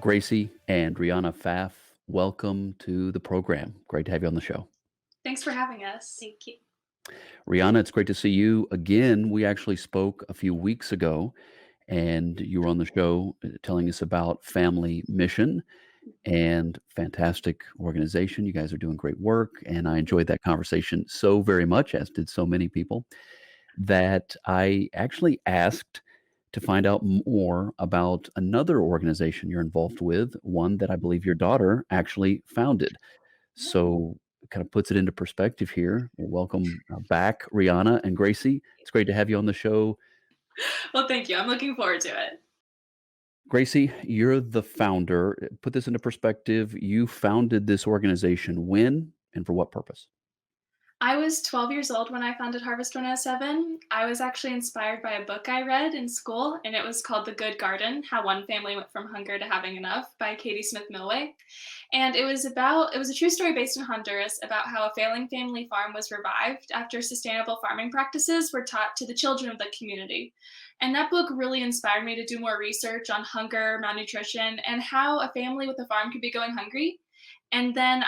Gracie and Rihanna Pfaff, welcome to the program. Great to have you on the show. Thanks for having us. Thank you. Rihanna, it's great to see you again. We actually spoke a few weeks ago, and you were on the show telling us about Family Mission and fantastic organization. You guys are doing great work, and I enjoyed that conversation so very much, as did so many people, that I actually asked to find out more about another organization you're involved with, one that I believe your daughter actually founded. So it kind of puts it into perspective here. Well, welcome back, Rihanna and Gracie. It's great to have you on the show. Well, thank you. I'm looking forward to it. Gracie, you're the founder. Put this into perspective. You founded this organization when and for what purpose? I was 12 years old when I founded Harvest 107. I was actually inspired by a book I read in school, and it was called The Good Garden: How One Family Went from Hunger to Having Enough by Katie Smith Millway. And it was a true story based in Honduras about how a failing family farm was revived after sustainable farming practices were taught to the children of the community. And that book really inspired me to do more research on hunger, malnutrition, and how a family with a farm could be going hungry. And then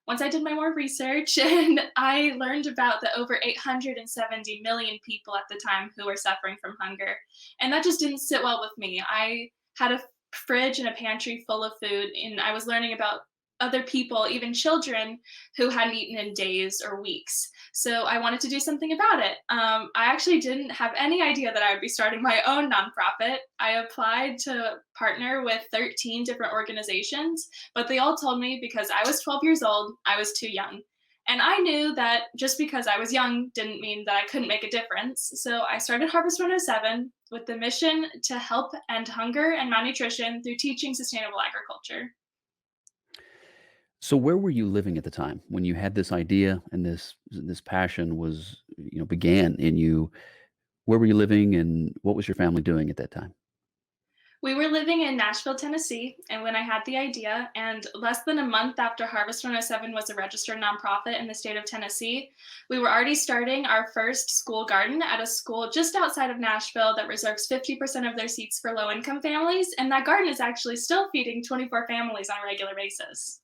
once I did my more research and I learned about the over 870 million people at the time who were suffering from hunger. And that just didn't sit well with me. I had a fridge and a pantry full of food, and I was learning about other people, even children, who hadn't eaten in days or weeks. So I wanted to do something about it. I actually didn't have any idea that I would be starting my own nonprofit. I applied to partner with 13 different organizations, but they all told me because I was 12 years old, I was too young. And I knew that just because I was young didn't mean that I couldn't make a difference. So I started Harvest 107 with the mission to help end hunger and malnutrition through teaching sustainable agriculture. So where were you living at the time when you had this idea and this passion was, began in you? Where were you living and what was your family doing at that time? We were living in Nashville, Tennessee, and when I had the idea, and less than a month after Harvest 107 was a registered nonprofit in the state of Tennessee, we were already starting our first school garden at a school just outside of Nashville that reserves 50% of their seats for low income families. And that garden is actually still feeding 24 families on a regular basis.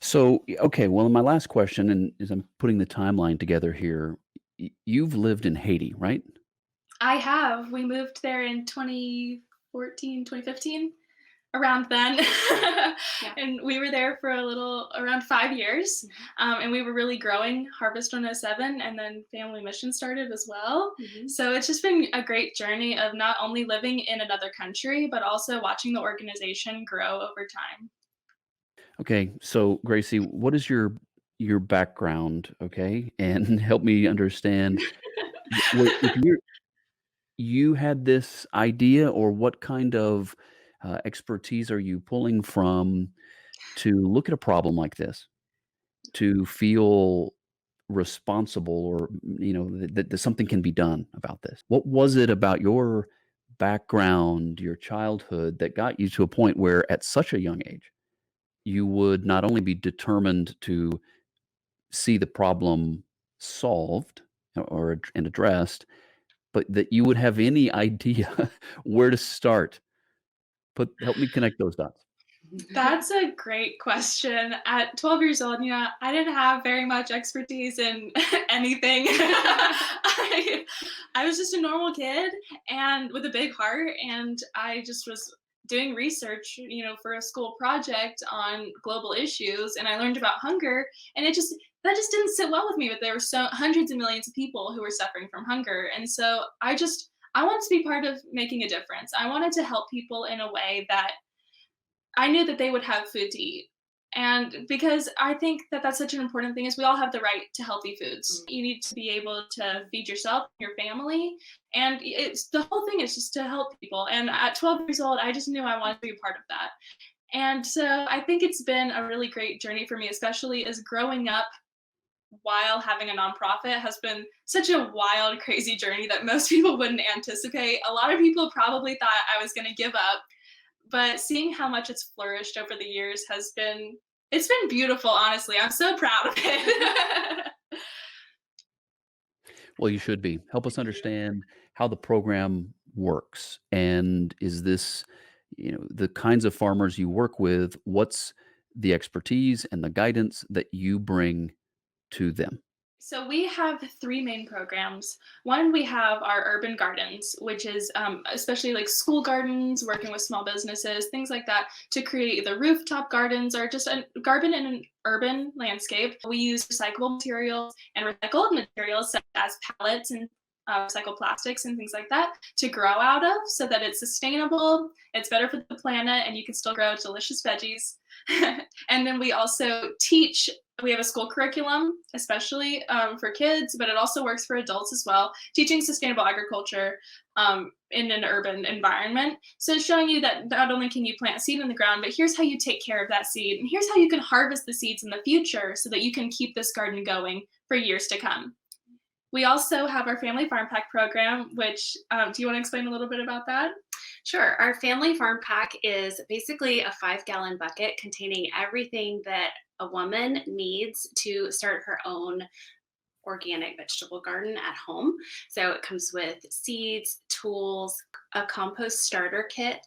So, okay, well, my last question, and as I'm putting the timeline together here, you've lived in Haiti, right? I have. We moved there in 2014, 2015, around then. Yeah. And we were there for around 5 years. And we were really growing Harvest 107, and then Family Mission started as well. Mhm. So it's just been a great journey of not only living in another country, but also watching the organization grow over time. Okay, so Gracie, what is your background? Okay, and help me understand. If you had this idea, or what kind of expertise are you pulling from to look at a problem like this, to feel responsible, or that something can be done about this? What was it about your background, your childhood, that got you to a point where at such a young age you would not only be determined to see the problem solved and addressed, but that you would have any idea where to start? Help me connect those dots. That's a great question. At 12 years old, I didn't have very much expertise in anything. I was just a normal kid and with a big heart, and I just was doing research, for a school project on global issues, and I learned about hunger, and that just didn't sit well with me. But there were so hundreds of millions of people who were suffering from hunger, and so I wanted to be part of making a difference. I wanted to help people in a way that I knew that they would have food to eat. And because I think that that's such an important thing, is we all have the right to healthy foods. You need to be able to feed yourself, your family, and it's the whole thing is just to help people. And at 12 years old, I just knew I wanted to be a part of that. And so I think it's been a really great journey for me, especially as growing up while having a nonprofit has been such a wild, crazy journey that most people wouldn't anticipate. A lot of people probably thought I was going to give up, but seeing how much it's flourished over the years it's been beautiful, honestly. I'm so proud of it. Well, you should be. Help us understand how the program works. And is this, the kinds of farmers you work with, what's the expertise and the guidance that you bring to them? So we have three main programs. One, we have our urban gardens, which is especially like school gardens, working with small businesses, things like that, to create either rooftop gardens or just a garden in an urban landscape. We use recyclable materials and recycled materials such as pallets and recycled plastics and things like that to grow out of so that it's sustainable, it's better for the planet, and you can still grow delicious veggies. And then we also teach, we have a school curriculum, especially for kids, but it also works for adults as well, teaching sustainable agriculture in an urban environment. So it's showing you that not only can you plant a seed in the ground, but here's how you take care of that seed. And here's how you can harvest the seeds in the future so that you can keep this garden going for years to come. We also have our Family Farm Pack program, which do you want to explain a little bit about that? Sure. Our family farm pack is basically a 5 gallon bucket containing everything that a woman needs to start her own organic vegetable garden at home. So it comes with seeds, tools, a compost starter kit.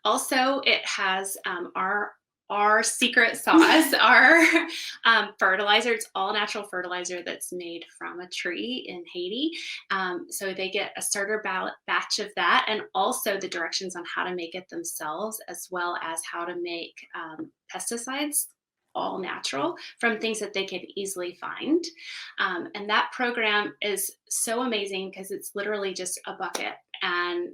Also, it has our secret sauce, our fertilizer. It's all natural fertilizer that's made from a tree in Haiti. So they get a starter batch of that, and also the directions on how to make it themselves, as well as how to make pesticides, all natural from things that they could easily find. And that program is so amazing because it's literally just a bucket and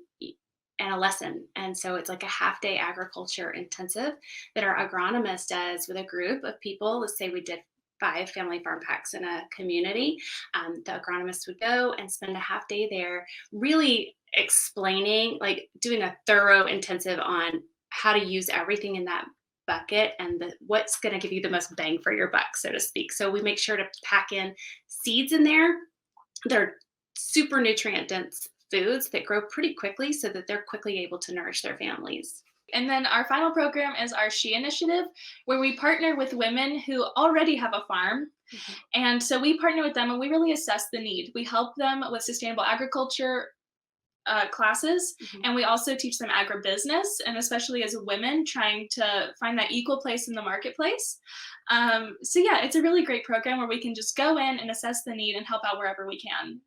a lesson. And so it's like a half day agriculture intensive that our agronomist does with a group of people. Let's say we did 5 family farm packs in a community. The agronomist would go and spend a half day there, really explaining, like doing a thorough intensive on how to use everything in that bucket and what's going to give you the most bang for your buck, so to speak. So we make sure to pack in seeds in there. They're super nutrient dense foods that grow pretty quickly so that they're quickly able to nourish their families. And then our final program is our She Initiative, where we partner with women who already have a farm. Mm-hmm. And so we partner with them and we really assess the need. We help them with sustainable agriculture classes, mm-hmm. and we also teach them agribusiness, and especially as women trying to find that equal place in the marketplace. So yeah, it's a really great program where we can just go in and assess the need and help out wherever we can.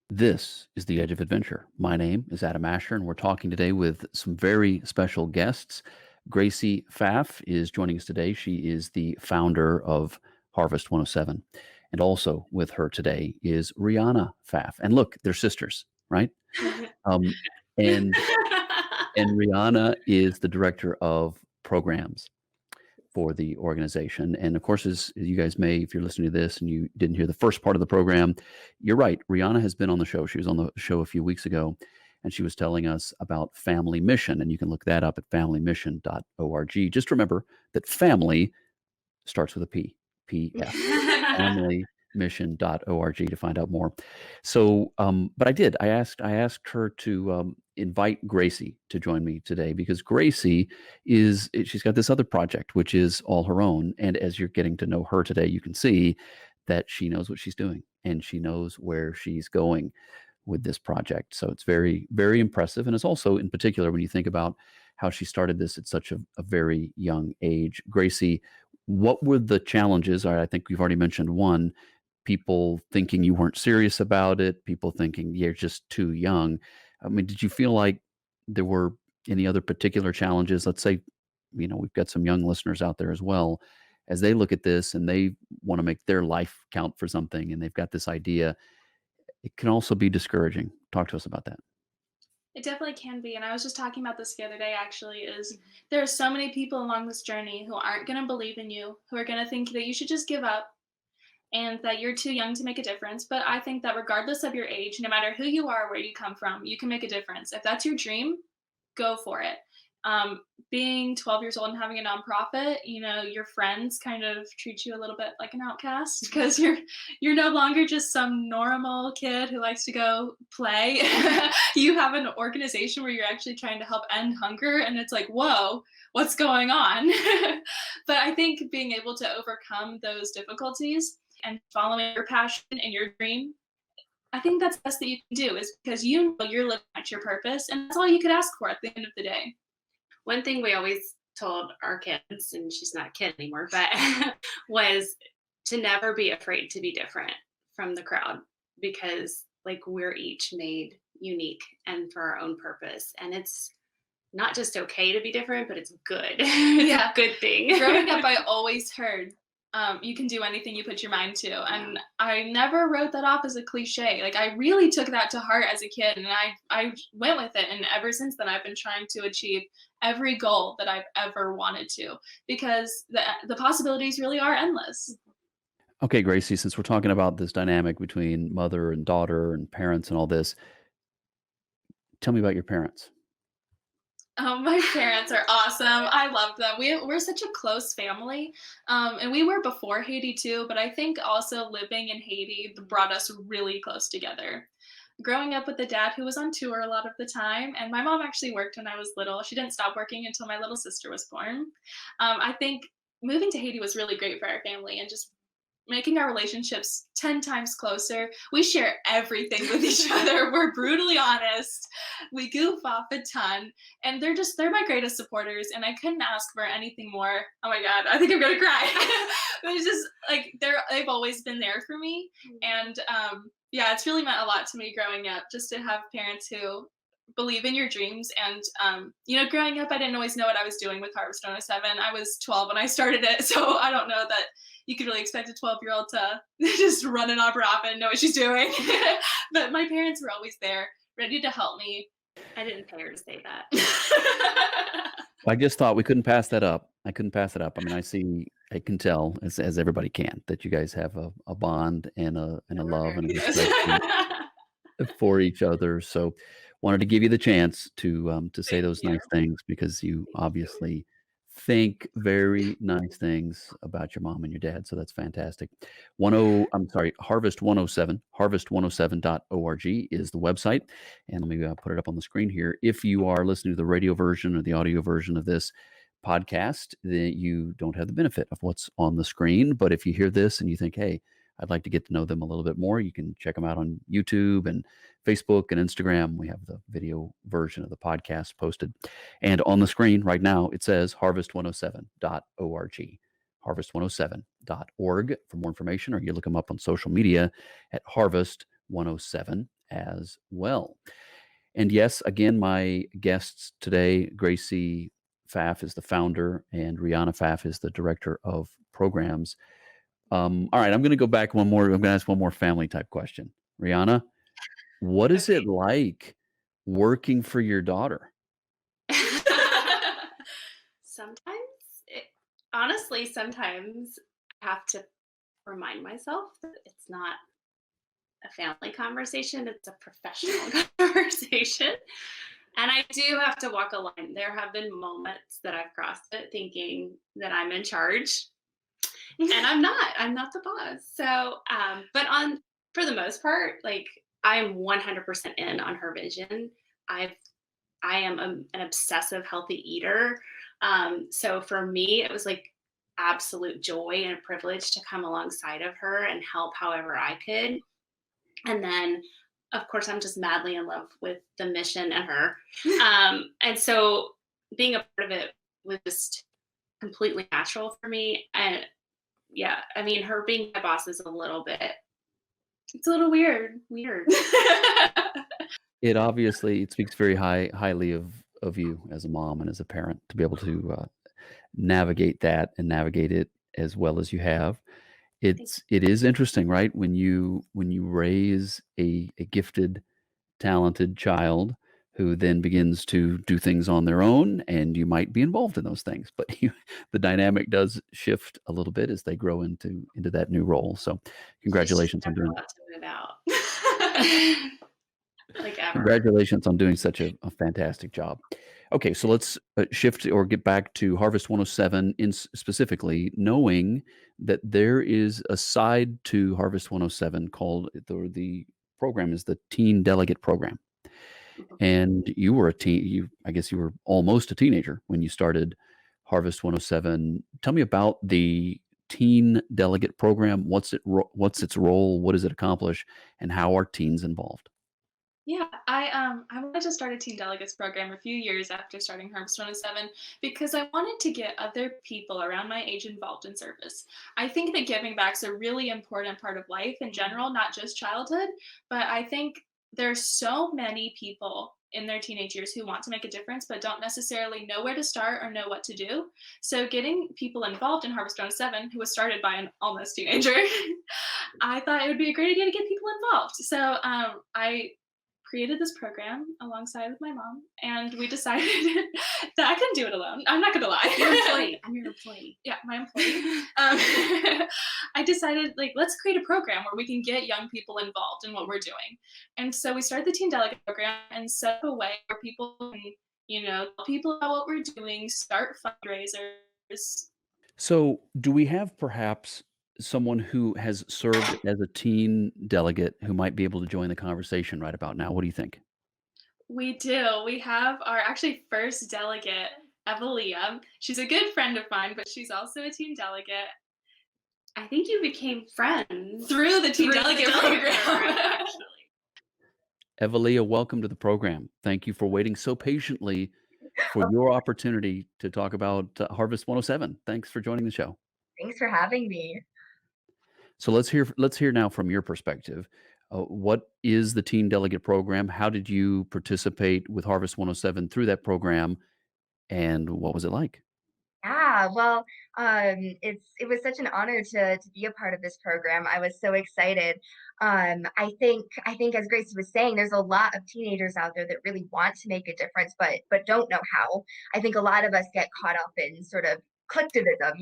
This is The Edge of Adventure. My name is Adam Asher, and we're talking today with some very special guests. Gracie Pfaff is joining us today. She is the founder of Harvest 107. And also with her today is Rihanna Pfaff. And look, they're sisters, right? Um, and Rihanna is the director of programs for the organization. And of course, as you guys may, if you're listening to this and you didn't hear the first part of the program, you're right. Rihanna has been on the show. She was on the show a few weeks ago, and she was telling us about Family Mission. And you can look that up at familymission.org. Just remember that family starts with a P, P-F, familymission.org to find out more. So, but I asked her to invite Gracie to join me today because Gracie she's got this other project, which is all her own. And as you're getting to know her today, you can see that she knows what she's doing and she knows where she's going with this project. So it's very, very impressive. And it's also in particular, when you think about how she started this at such a very young age. Gracie, what were the challenges? I think we've already mentioned one, people thinking you weren't serious about it, people thinking you're just too young. I mean, did you feel like there were any other particular challenges? Let's say, we've got some young listeners out there as well, as they look at this and they want to make their life count for something and they've got this idea. It can also be discouraging. Talk to us about that. It definitely can be. And I was just talking about this the other day, actually, is there are so many people along this journey who aren't going to believe in you, who are going to think that you should just give up and that you're too young to make a difference. But I think that regardless of your age, no matter who you are, where you come from, you can make a difference. If that's your dream, go for it. Being 12 years old and having a nonprofit, your friends kind of treat you a little bit like an outcast because you're no longer just some normal kid who likes to go play. You have an organization where you're actually trying to help end hunger, and it's like, whoa, what's going on? But I think being able to overcome those difficulties and following your passion and your dream, I think that's the best that you can do, is because you're living at your purpose, and that's all you could ask for at the end of the day. one thing we always told our kids, and she's not a kid anymore, but was to never be afraid to be different from the crowd because like we're each made unique and for our own purpose. And it's not just okay to be different, but it's good. It's a Yeah. good thing. Growing up, I always heard, you can do anything you put your mind to. Yeah. And I never wrote that off as a cliche. Like, I really took that to heart as a kid and I went with it. And ever since then, I've been trying to achieve every goal that I've ever wanted to because the possibilities really are endless. Okay, Gracie, since we're talking about this dynamic between mother and daughter and parents and all this, tell me about your parents. Oh, my parents are awesome. I love them. We're such a close family, and we were before Haiti too. But I think also living in Haiti brought us really close together. Growing up with a dad who was on tour a lot of the time, and my mom actually worked when I was little. She didn't stop working until my little sister was born. I think moving to Haiti was really great for our family and just making our relationships 10 times closer. We share everything with each other. We're brutally honest. We goof off a ton. And they're my greatest supporters. And I couldn't ask for anything more. Oh my God, I think I'm gonna cry. But it's just like they've always been there for me. And yeah, it's really meant a lot to me growing up just to have parents who believe in your dreams. And growing up I didn't always know what I was doing with Harvest 107. I was 12 when I started it, so I don't know that you could really expect a 12-year-old to just run an opera and know what she's doing. But my parents were always there, ready to help me. I didn't pay her to say that. I just thought we couldn't pass that up. I couldn't pass it up. I mean, I can tell as everybody can that you guys have a bond and a We're love very and a close. respect for each other. So wanted to give you the chance to say Thank those you. nice things because you Thank you. obviously think very nice things about your mom and your dad. So that's fantastic. I'm sorry, Harvest 107, harvest107.org is the website. And let me put it up on the screen here. If you are listening to the radio version or the audio version of this podcast, then you don't have the benefit of what's on the screen. But if you hear this and you think, hey, I'd like to get to know them a little bit more, you can check them out on YouTube and Facebook and Instagram. We have the video version of the podcast posted. And on the screen right now, it says harvest107.org. Harvest107.org for more information, or you look them up on social media at Harvest 107 as well. And yes, again, my guests today, Gracie Pfaff is the founder, and Rihanna Pfaff is the director of programs. All right, I'm going to go back one more. I'm going to ask one more family type question. Rihanna, what is it Okay. like working for your daughter? Sometimes, it, honestly, sometimes I have to remind myself that it's not a family conversation, it's a professional conversation. And I do have to walk a line. There have been moments that I've crossed it thinking that I'm in charge, and I'm not. I'm not the boss. So, but on for the most part, like I am 100% in on her vision. I've I am an obsessive healthy eater. So for me, it was like absolute joy and a privilege to come alongside of her and help however I could. And then, of course, I'm just madly in love with the mission and her. And so being a part of it was just completely natural for me. And yeah, I mean, her being my boss is a little bit It's a little weird. weird. It speaks very highly of you as a mom and as a parent to be able to navigate that and navigate it as well as you have. It is interesting, right? When you raise a gifted, talented child who then begins to do things on their own, and you might be involved in those things, but the dynamic does shift a little bit as they grow into that new role. So, She's just congratulations on never doing allowed to move out. Like ever. Congratulations on doing such a fantastic job. Okay, so let's shift or get back to Harvest 107 specifically, knowing that there is a side to Harvest 107 called the program is the Teen Delegate program. Mhm. And you were a teen, I guess you were almost a teenager when you started Harvest 107. Tell me about the Teen Delegate program. What's its role? What does it accomplish? And how are teens involved? Yeah, I wanted to start a teen delegates program a few years after starting Harvest 107 because I wanted to get other people around my age involved in service. I think that giving back is a really important part of life in Mhm. general, not just childhood, but I think there's so many people in their teenage years who want to make a difference but don't necessarily know where to start or know what to do. So getting people involved in Harvest 107, who was started by an almost teenager, I thought it would be a great idea to get people involved. So I created this program alongside with my mom, and we decided that I couldn't do it alone. I'm not gonna Your lie. employee. I'm your employee. Yeah, my employee. I decided like let's create a program where we can get young people involved in what we're doing, and so we started the Teen Delegate program and set up a way where people can, tell people about what we're doing, start fundraisers. So, do we have perhaps someone who has served as a teen delegate who might be able to join the conversation right about now? What do you think? We do. We have our actually first delegate, Evelia. She's a good friend of mine, but she's also a Teen Delegate I think you became friends through the Teen through the Delegate delegate program, program. actually. Evelia, welcome to the program. Thank you for waiting so patiently for Oh, your opportunity to talk about Harvest 107. Thanks for joining the show. thanks for having me. So let's hear now from your perspective. What is the Teen Delegate Program? How did you participate with Harvest 107 through that program, and what was it like? Yeah, well, it was such an honor to be a part of this program. I was so excited. I think as Gracie was saying, there's a lot of teenagers out there that really want to make a difference, but don't know how. I think a lot of us get caught up in sort of collectivism.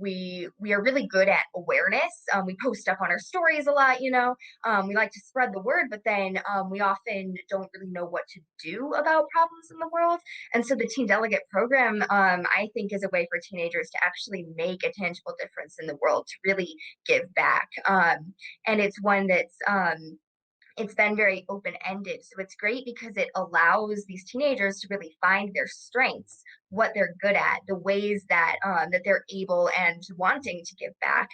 We are really good at awareness. We post stuff on our stories a lot. We like to spread the word, but then we often don't really know what to do about problems in the world. And so the Teen Delegate program, I think, is a way for teenagers to actually make a tangible difference in the world, to really give back. And it's one it's been very open ended. So it's great because it allows these teenagers to really find their strengths, what they're good at, the ways that they're able and wanting to give back.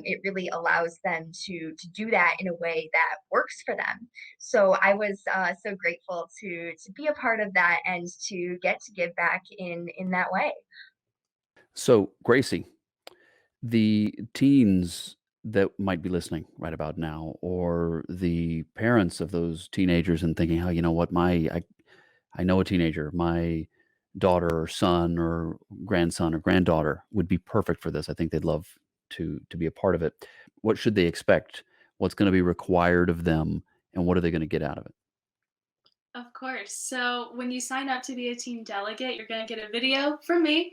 It really allows them to do that in a way that works for them. So I was so grateful to be a part of that and to get to give back in that way. So, Gracie, the teens that might be listening right about now, or the parents of those teenagers and thinking, "Oh, you know what? I know a teenager, my daughter or son or grandson or granddaughter would be perfect for this. I think they'd love to be a part of it." What should they expect? What's going to be required of them, and what are they going to get out of it? Of course. So when you sign up to be a team delegate, you're going to get a video from me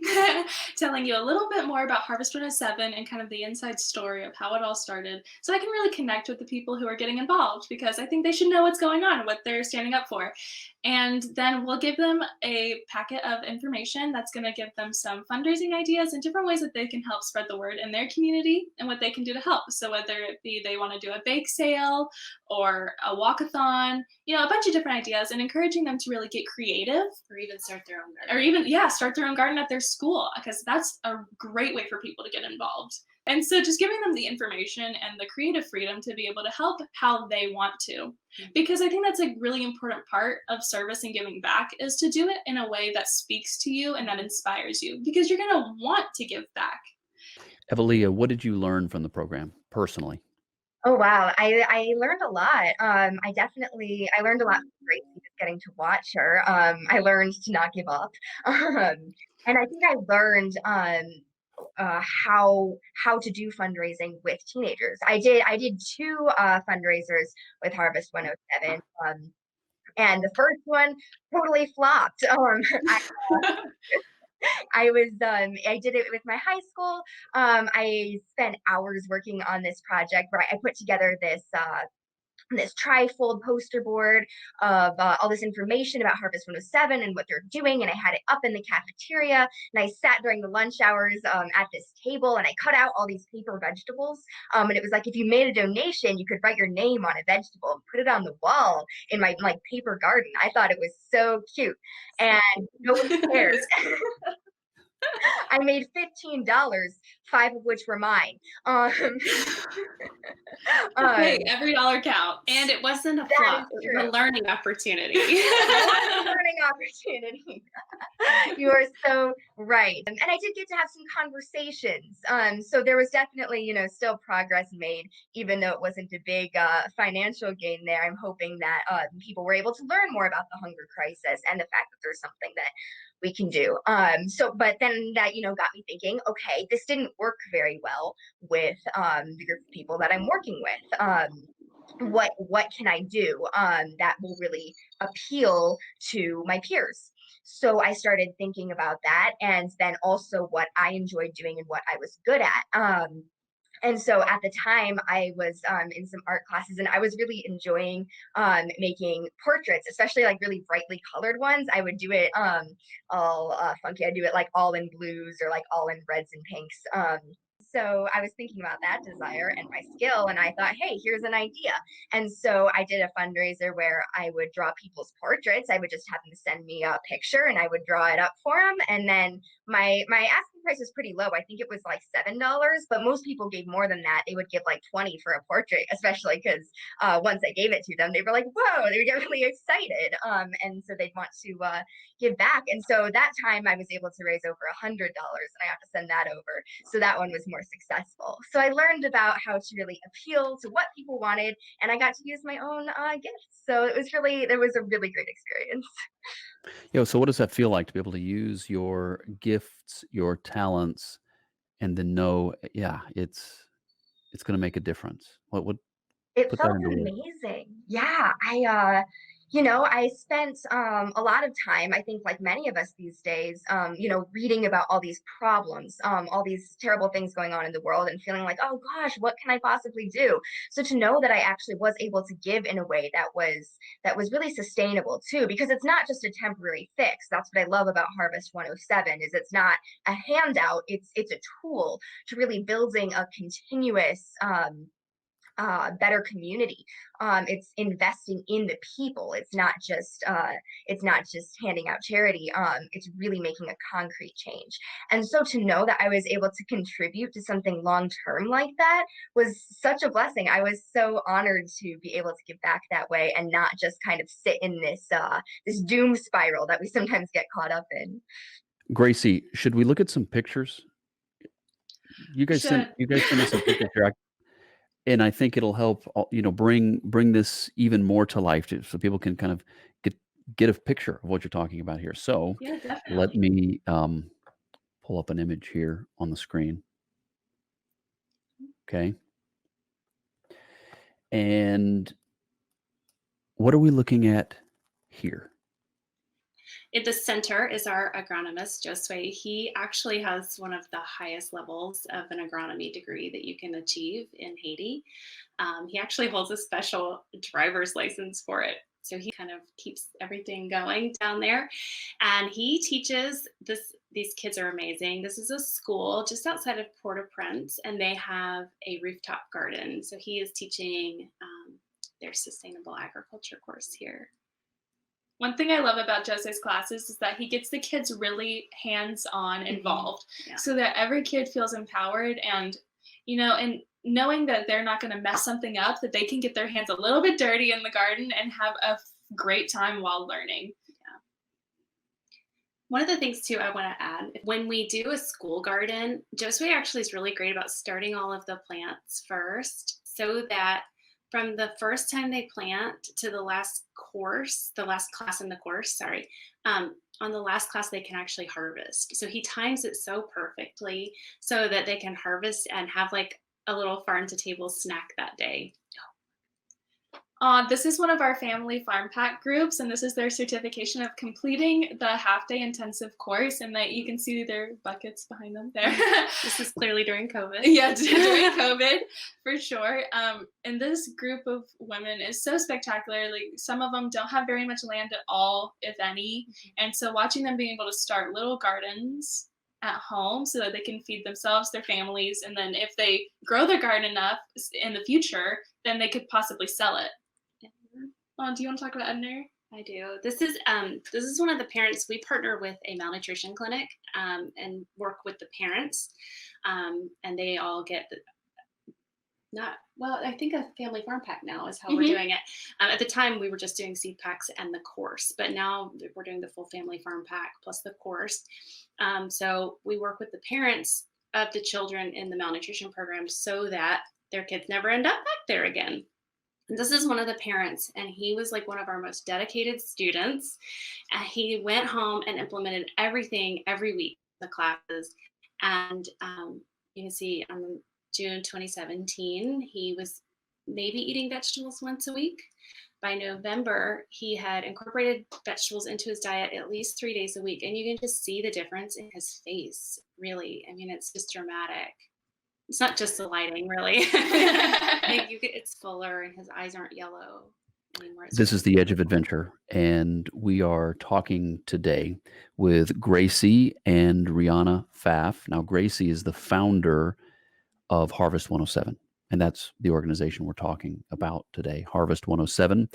telling you a little bit more about Harvest 107 and kind of the inside story of how it all started. So I can really connect with the people who are getting involved because I think they should know what's going on and what they're standing up for. And then we'll give them a packet of information that's going to give them some fundraising ideas and different ways that they can help spread the word in their community and what they can do to help. So whether it be they want to do a bake sale or a walkathon, a bunch of different ideas and encouraging them to really get creative Or even start their own or garden. even, yeah, start their own garden at their school because that's a great way for people to get involved. And so just giving them the information and the creative freedom to be able to help how they want to. Mhm. Because I think that's a really important part of service and giving back is to do it in a way that speaks to you and that inspires you because you're going to want to give back. Evelia, what did you learn from the program personally? Oh wow, I learned a lot. I learned a lot from Gracie just getting to watch her. I learned to not give up, and I think I learned how to do fundraising with teenagers. I did two fundraisers with Harvest 107, and the first one totally flopped. I did it with my high school. I spent hours working on this project where I put together this trifold poster board of all this information about Harvest 107 and what they're doing. And I had it up in the cafeteria. And I sat during the lunch hours at this table and I cut out all these paper vegetables. And it was like if you made a donation, you could write your name on a vegetable and put it on the wall in my like paper garden. I thought it was so cute. And no one cared. That's I made $15 5 of which were mine. Um, Hey, um, every dollar counts. And it wasn't a that flop. is It was true. a learning opportunity. It was a learning opportunity. You are so right. And I did get to have some conversations. So there was definitely, still progress made, even though it wasn't a big financial gain there. I'm hoping that people were able to learn more about the hunger crisis and the fact that there's something that we can do. But then that, got me thinking, okay, this didn't work very well with the group of people that I'm working with. What can I do that will really appeal to my peers? So I started thinking about that, and then also what I enjoyed doing and what I was good at. And so at the time, I was in some art classes, and I was really enjoying making portraits, especially like really brightly colored ones. I would do it all funky. I do it like all in blues or like all in reds and pinks. So I was thinking about that desire and my skill, and I thought, hey, here's an idea. And so I did a fundraiser where I would draw people's portraits. I would just have them send me a picture, and I would draw it up for them. And then my asking price was pretty low. I think it was like $7, but most people gave more than that. They would give like 20 for a portrait, especially because once I gave it to them, they were like, whoa, they would get really excited. And so they'd want to give back. And so that time I was able to raise over $100, and I have to send that over. So that one was more successful. So I learned about how to really appeal to what people wanted, and I got to use my own gifts. So there was a really great experience. So what does that feel like to be able to use your gifts, your talents, and then know, yeah, it's gonna make a difference? What It put that felt into words. amazing. Yeah, I spent a lot of time, I think like many of us these days, reading about all these problems, all these terrible things going on in the world and feeling like, oh gosh, what can I possibly do? So to know that I actually was able to give in a way that was really sustainable too, because it's not just a temporary fix. That's what I love about Harvest 107 is it's not a handout, it's a tool to really building a continuous better community. It's investing in the people. It's not just handing out charity. It's really making a concrete change. And so to know that I was able to contribute to something long term like that was such a blessing. I was so honored to be able to give back that way and not just kind of sit in this doom spiral that we sometimes get caught up in. Gracie, should we look at some pictures? You We guys sent should. you guys sent me some pictures here, and I think it'll help, bring this even more to life so people can kind of get a picture of what you're talking about here. So, Yeah, let definitely. me, pull up an image here on the screen, okay? And what are we looking at here? At the center is our agronomist, Josue. He actually has one of the highest levels of an agronomy degree that you can achieve in Haiti. He actually holds a special driver's license for it. So he kind of keeps everything going down there. And he teaches this. These kids are amazing. This is a school just outside of Port-au-Prince, and they have a rooftop garden. So he is teaching their sustainable agriculture course here. One thing I love about Jose's classes is that he gets the kids really hands-on involved Yeah. so that every kid feels empowered and knowing that they're not going to mess something up, that they can get their hands a little bit dirty in the garden and have a great time while learning. One of the things too I want to add, when we do a school garden, Josue actually is really great about starting all of the plants first so that from the first time they plant to the last class in the course, sorry, on the last class they can actually harvest. So he times it so perfectly so that they can harvest and have like a little farm to table snack that day. This is one of our family farm pack groups, and this is their certification of completing the half-day intensive course, and that you can see their buckets behind them there. This is clearly during COVID. Yeah, during COVID, for sure. And this group of women is so spectacular. Like some of them don't have very much land at all, if any. And so watching them being able to start little gardens at home so that they can feed themselves, their families, and then if they grow their garden enough in the future, then they could possibly sell it. Do you want to talk about Edner? I do. This is one of the parents. We partner with a malnutrition clinic and work with the parents, and they all get not well, I think a family farm pack now is how we're Mhm. doing it. At the time, we were just doing seed packs and the course, but now we're doing the full family farm pack plus the course. So we work with the parents of the children in the malnutrition program so that their kids never end up back there again. And this is one of the parents, and he was like one of our most dedicated students. And he went home and implemented everything every week, the classes. And you can see on June 2017, he was maybe eating vegetables once a week. By November, he had incorporated vegetables into his diet at least 3 days a week. And you can just see the difference in his face, really. I mean, it's just dramatic. It's not just the lighting, really. It's fuller, and his eyes aren't yellow anymore. It's This is really the Edge of Adventure, and we are talking today with Gracie and Rihanna Pfaff. Now, Gracie is the founder of Harvest 107, and that's the organization we're talking about today, Harvest 107.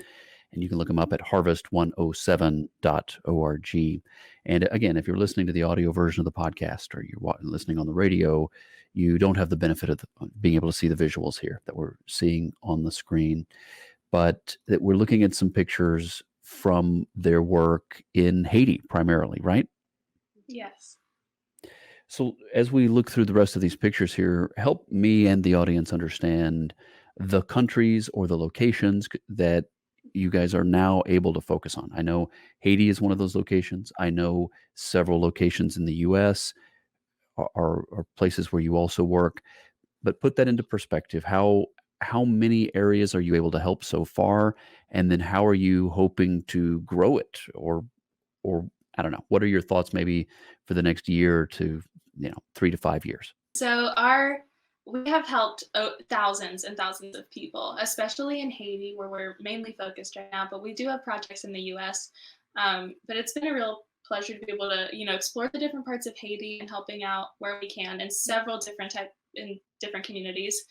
And you can look them up at harvest107.org. And again, if you're listening to the audio version of the podcast or you're listening on the radio, you don't have the benefit of being able to see the visuals here that we're seeing on the screen, but that we're looking at some pictures from their work in Haiti primarily, right? Yes. So as we look through the rest of these pictures here, help me and the audience understand the countries or the locations that you guys are now able to focus on. I know Haiti is one of those locations. I know several locations in the US are places where you also work, but put that into perspective. How many areas are you able to help so far? And then how are you hoping to grow it? Or I don't know, what are your thoughts maybe for the next year to, 3 to 5 years? So we have helped thousands and thousands of people, especially in Haiti, where we're mainly focused right now. But we do have projects in the U.S. But it's been a real pleasure to be able to, explore the different parts of Haiti and helping out where we can in several different communities.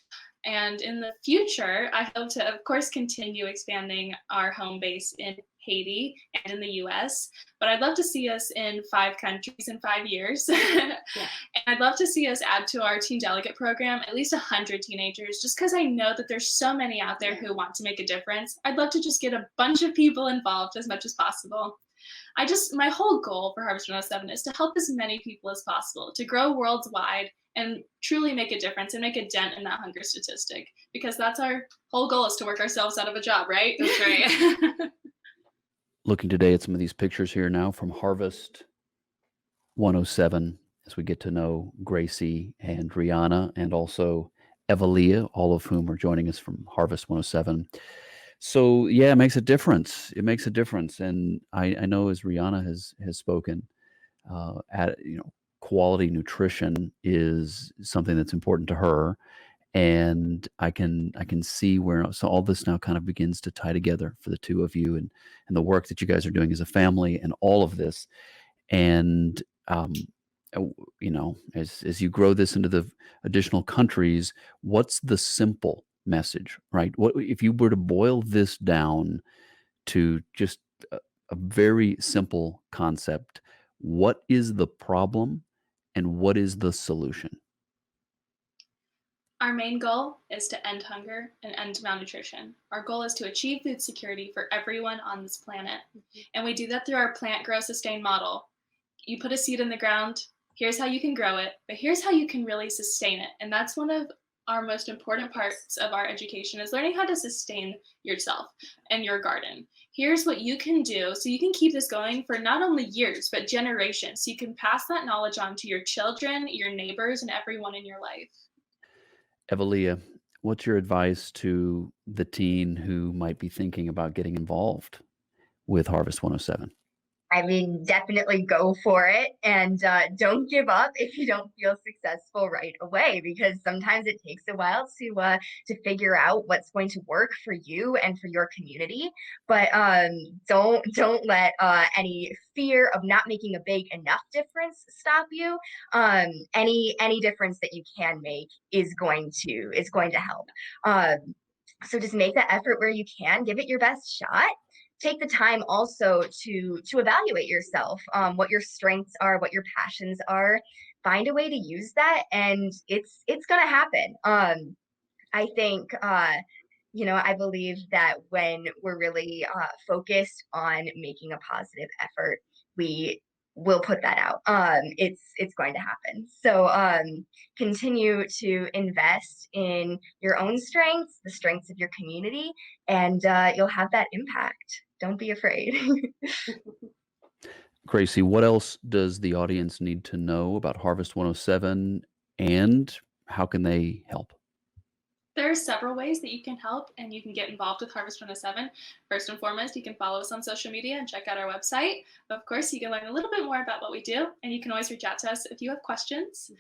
And in the future, I hope to, of course, continue expanding our home base in Haiti and in the US. But I'd love to see us in 5 countries in 5 years. Yeah. And I'd love to see us add to our Teen Delegate program at least 100 teenagers, just because I know that there's so many out there who want to make a difference. I'd love to just get a bunch of people involved as much as possible. My whole goal for Harvest 107 is to help as many people as possible to grow worldwide and truly make a difference and make a dent in that hunger statistic, because that's our whole goal, is to work ourselves out of a job, right? That's right. Looking today at some of these pictures here now from Harvest 107 as we get to know Gracie and Rihanna and also Evalia, all of whom are joining us from Harvest 107. So yeah, it makes a difference. It makes a difference. And I know as Rihanna has spoken, quality nutrition is something that's important to her. And I can see where so all this now kind of begins to tie together for the two of you and the work that you guys are doing as a family and all of this. And as you grow this into the additional countries, what's the simple message, right? What if you were to boil this down to just a very simple concept? What is the problem and what is the solution? Our main goal is to end hunger and end malnutrition. Our goal is to achieve food security for everyone on this planet. And we do that through our plant grow sustain model. You put a seed in the ground, here's how you can grow it, but here's how you can really sustain it. And that's one of our most important parts of our education, is learning how to sustain yourself and your garden. Here's what you can do so you can keep this going for not only years, but generations. So you can pass that knowledge on to your children, your neighbors, and everyone in your life. Evalia, what's your advice to the teen who might be thinking about getting involved with Harvest 107? I mean, definitely go for it, and don't give up if you don't feel successful right away, because sometimes it takes a while to figure out what's going to work for you and for your community. But don't let any fear of not making a big enough difference stop you. Any difference that you can make is going to help. So just make that effort where you can, give it your best shot. take the time also to evaluate yourself, what your strengths are, what your passions are. Find a way to use that, and it's gonna happen. I think, I believe that when we're really focused on making a positive effort, we will put that out. It's going to happen. So continue to invest in your own strengths, the strengths of your community, and you'll have that impact. Don't be afraid. Gracie, what else does the audience need to know about Harvest 107 and how can they help? There are several ways that you can help and you can get involved with Harvest 107. First and foremost, you can follow us on social media and check out our website. Of course, you can learn a little bit more about what we do, and you can always reach out to us if you have questions.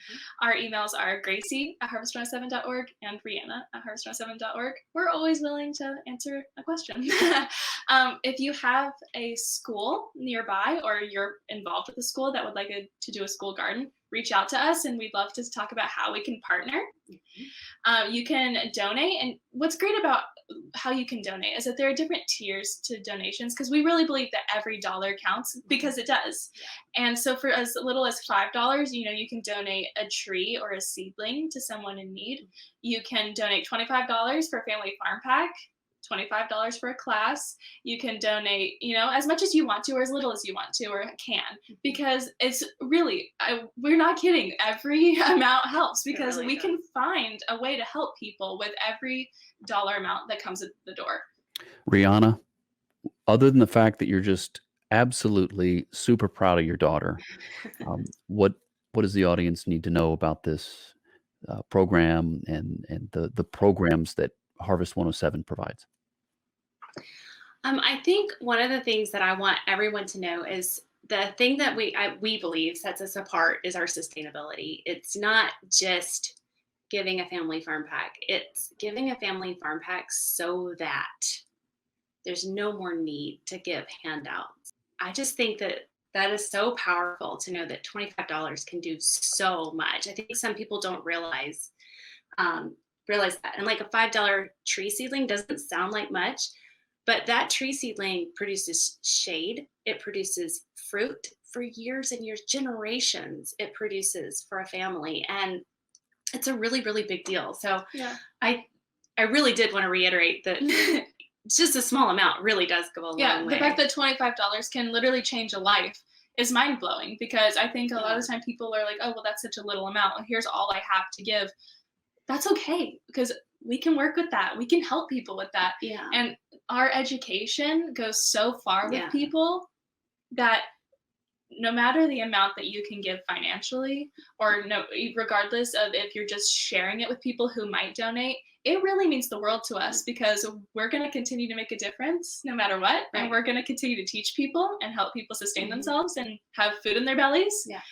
Our emails are gracie@harvest107.org and Rihanna@harvest107.org. We're always willing to answer a question. If you have a school nearby or you're involved with a school that would like to do a school garden, reach out to us and we'd love to talk about how we can partner. You can donate, and what's great about how you can donate is that there are different tiers to donations because we really believe that every dollar counts because it does. And so for as little as $5, you can donate a tree or a seedling to someone in need. You can donate $25 for a family farm pack, $25 for a class. You can donate, as much as you want to or as little as you want to or can, because it's really, we're not kidding. Every amount helps because really we does. can find a way to help people with every dollar amount that comes at the door. Rihanna, other than the fact that you're just absolutely super proud of your daughter, what does the audience need to know about this program and the programs that Harvest 107 provides? I think one of the things that I want everyone to know is the thing that we believe sets us apart is our sustainability. It's not just giving a family farm pack. It's giving a family farm pack so that there's no more need to give handouts. I just think that is so powerful to know that $25 can do so much. I think some people don't realize that. And like a $5 tree seedling doesn't sound like much, but that tree seedling produces shade. It produces fruit for years and years, generations. It produces for a family, and it's a really, really big deal. So Yeah. I really did want to reiterate that it's just a small amount really does go a long way. The fact that $25 can literally change a life is mind blowing because I think a lot of the time people are like, oh, well, that's such a little amount. And here's all I have to give. That's okay because we can work with that. We can help people with that. Yeah. And our education goes so far with people that no matter the amount that you can give financially or regardless of if you're just sharing it with people who might donate, it really means the world to us because we're going to continue to make a difference no matter what. Right. And we're going to continue to teach people and help people sustain themselves and have food in their bellies. Yeah.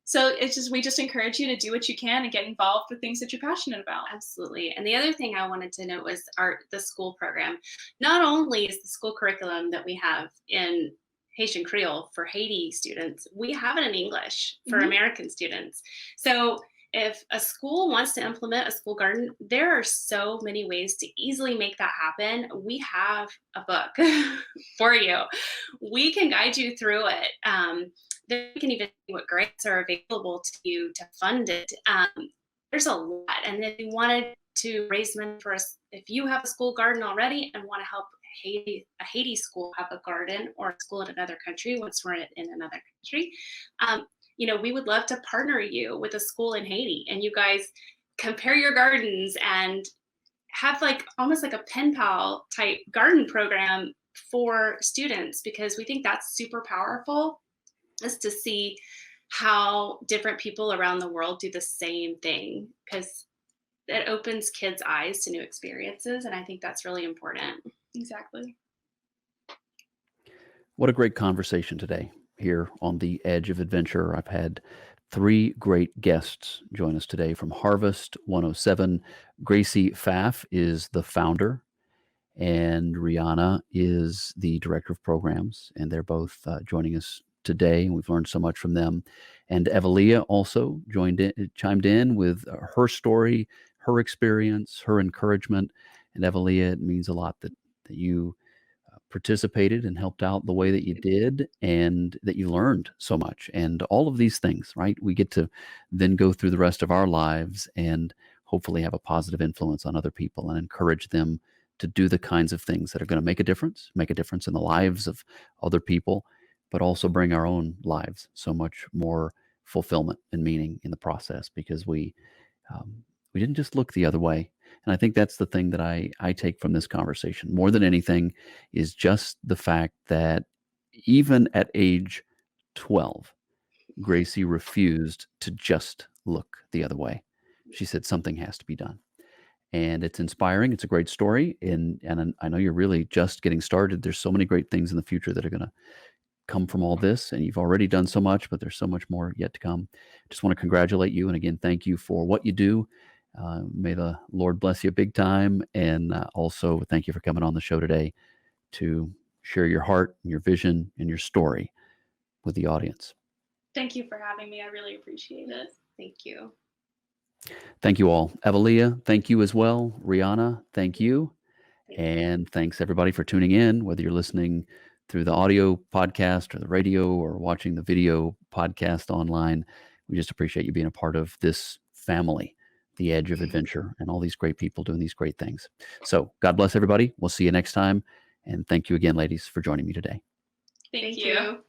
So we just encourage you to do what you can and get involved with things that you're passionate about. Absolutely. And the other thing I wanted to note was the school program. Not only is the school curriculum that we have in Haitian Creole for Haiti students, we have it in English for American students. So if a school wants to implement a school garden, there are so many ways to easily make that happen. We have a book for you. We can guide you through it. Then you can even see what grants are available to you to fund it. There's a lot. And if you wanted to raise money for us, if you have a school garden already and want to help a Haiti school have a garden or a school in another country once we're in another country, we would love to partner you with a school in Haiti and you guys compare your gardens and have almost like a pen pal type garden program for students, because we think that's super powerful, is to see how different people around the world do the same thing, because it opens kids' eyes to new experiences. And I think that's really important. Exactly. What a great conversation today here on the Edge of Adventure. I've had 3 great guests join us today from Harvest 107. Gracie Pfaff is the founder, and Rihanna is the director of programs, and they're both joining us today. We've learned so much from them. And Evelia also chimed in with her story, her experience, her encouragement. And Evelia, it means a lot that you participated and helped out the way that you did, and that you learned so much, and all of these things, right? We get to then go through the rest of our lives and hopefully have a positive influence on other people and encourage them to do the kinds of things that are going to make a difference in the lives of other people, but also bring our own lives so much more fulfillment and meaning in the process, because we didn't just look the other way. And I think that's the thing that I take from this conversation more than anything, is just the fact that even at age 12, Gracie refused to just look the other way. She said something has to be done. And it's inspiring. It's a great story. And I know you're really just getting started. There's so many great things in the future that are going to come from all this. And you've already done so much, but there's so much more yet to come. Just want to congratulate you. And again, thank you for what you do. May the Lord bless you big time. And also thank you for coming on the show today to share your heart, your vision, and your story with the audience. Thank you for having me. I really appreciate it. Thank you. Thank you all. Evelia, thank you as well. Rihanna, thank you. Thank you. And thanks everybody for tuning in, whether you're listening through the audio podcast or the radio or watching the video podcast online. We just appreciate you being a part of this family, the Edge of Adventure, and all these great people doing these great things. So God bless everybody. We'll see you next time. And thank you again, ladies, for joining me today. Thank you.